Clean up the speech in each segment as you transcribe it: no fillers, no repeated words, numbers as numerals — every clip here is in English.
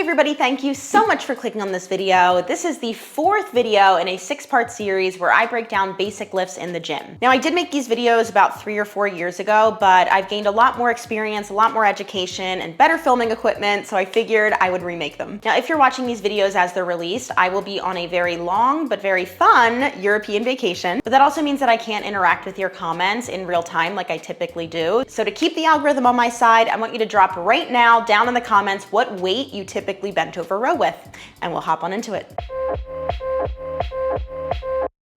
everybody, thank you so much for clicking on this video. This is the fourth video in a 6-part series where I break down basic lifts in the gym. Now, I did make these videos about 3 or 4 years ago, but I've gained a lot more experience, a lot more education, and better filming equipment, so I figured I would remake them. Now, if you're watching these videos as they're released, I will be on a very long but very fun European vacation, but that also means that I can't interact with your comments in real time like I typically do. So to keep the algorithm on my side, I want you to drop right now down in the comments what weight you typically bent over row with, and we'll hop on into it.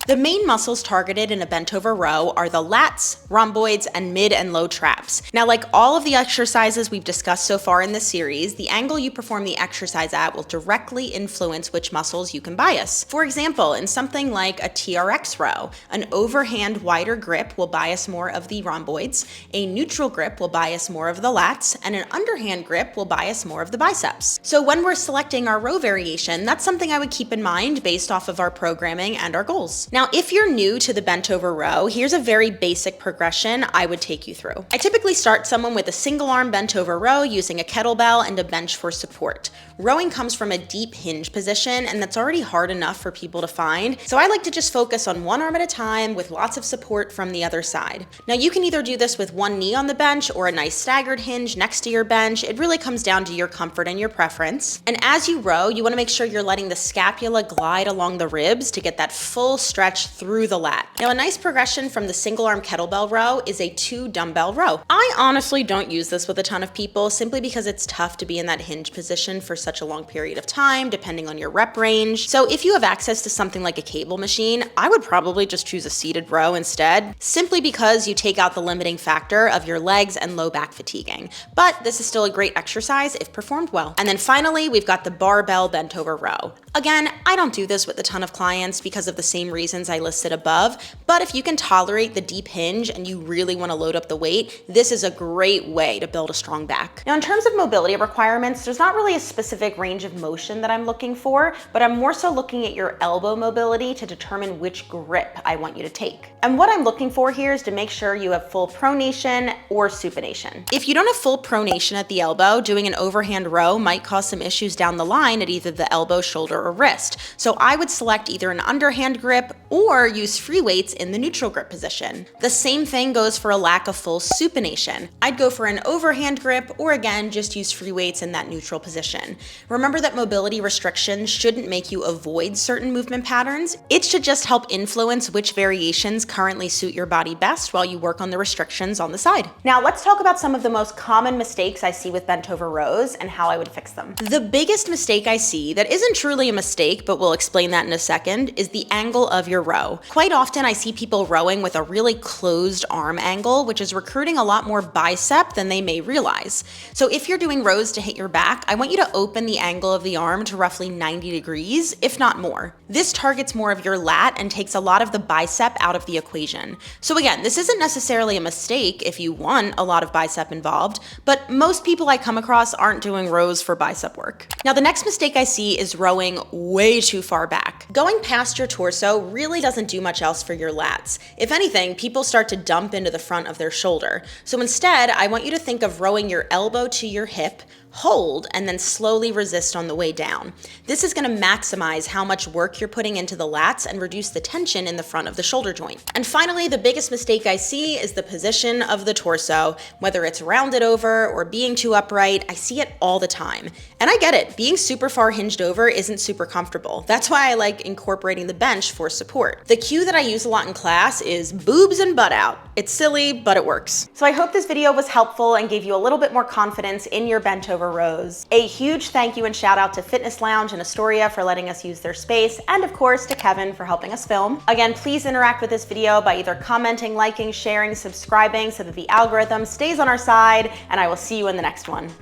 The main muscles targeted in a bent over row are the lats, rhomboids, and mid and low traps. Now, like all of the exercises we've discussed so far in this series, the angle you perform the exercise at will directly influence which muscles you can bias. For example, in something like a TRX row, an overhand wider grip will bias more of the rhomboids, a neutral grip will bias more of the lats, and an underhand grip will bias more of the biceps. So when we're selecting our row variation, that's something I would keep in mind based off of our programming and our goals. Now, if you're new to the bent over row, here's a very basic progression I would take you through. I typically start someone with a single arm bent over row using a kettlebell and a bench for support. Rowing comes from a deep hinge position, and that's already hard enough for people to find, so I like to just focus on one arm at a time with lots of support from the other side. Now, you can either do this with one knee on the bench or a nice staggered hinge next to your bench. It really comes down to your comfort and your preference. And as you row, you want to make sure you're letting the scapula glide along the ribs to get that full stretch through the lat. Now, a nice progression from the single arm kettlebell row is a 2 dumbbell row. I honestly don't use this with a ton of people simply because it's tough to be in that hinge position for such a long period of time, depending on your rep range. So if you have access to something like a cable machine, I would probably just choose a seated row instead, simply because you take out the limiting factor of your legs and low back fatiguing. But this is still a great exercise if performed well. And then finally, we've got the barbell bent over row. Again, I don't do this with a ton of clients because of the same reasons I listed above, but if you can tolerate the deep hinge and you really want to load up the weight, this is a great way to build a strong back. Now, in terms of mobility requirements, there's not really a specific range of motion that I'm looking for, but I'm more so looking at your elbow mobility to determine which grip I want you to take. And what I'm looking for here is to make sure you have full pronation or supination. If you don't have full pronation at the elbow, doing an overhand row might cause some issues down the line at either the elbow, shoulder, or wrist. So I would select either an underhand grip or use free weights in the neutral grip position. The same thing goes for a lack of full supination. I'd go for an overhand grip or again, just use free weights in that neutral position. Remember that mobility restrictions shouldn't make you avoid certain movement patterns. It should just help influence which variations currently suit your body best while you work on the restrictions on the side. Now, let's talk about some of the most common mistakes I see with bent over rows and how I would fix them. The biggest mistake I see that isn't truly a mistake, but we'll explain that in a second, is the angle of your row. Quite often I see people rowing with a really closed arm angle, which is recruiting a lot more bicep than they may realize. So if you're doing rows to hit your back, I want you to open the angle of the arm to roughly 90 degrees, if not more. This targets more of your lat and takes a lot of the bicep out of the equation. So again, this isn't necessarily a mistake if you want a lot of bicep involved, but most people I come across aren't doing rows for bicep work. Now, the next mistake I see is rowing way too far back. Going past your torso really doesn't do much else for your lats. If anything, people start to dump into the front of their shoulder. So instead, I want you to think of rowing your elbow to your hip, hold, and then slowly resist on the way down. This is going to maximize how much work you're putting into the lats and reduce the tension in the front of the shoulder joint. And finally, the biggest mistake I see is the position of the torso. Whether it's rounded over or being too upright, I see it all the time. And I get it, being super far hinged over isn't super comfortable. That's why I like incorporating the bench for support. The cue that I use a lot in class is boobs and butt out. It's silly, but it works. So I hope this video was helpful and gave you a little bit more confidence in your bent over rows. A huge thank you and shout out to Fitness Lounge in Astoria for letting us use their space, and of course to Kevin for helping us film. Again, please interact with this video by either commenting, liking, sharing, subscribing so that the algorithm stays on our side, and I will see you in the next one. Is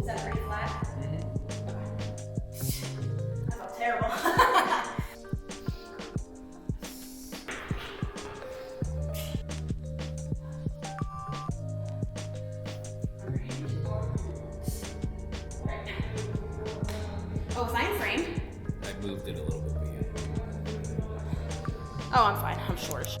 that pretty flat? That felt terrible. Oh, was I in frame? I moved it a little bit, but yeah. Oh, I'm fine. I'm short.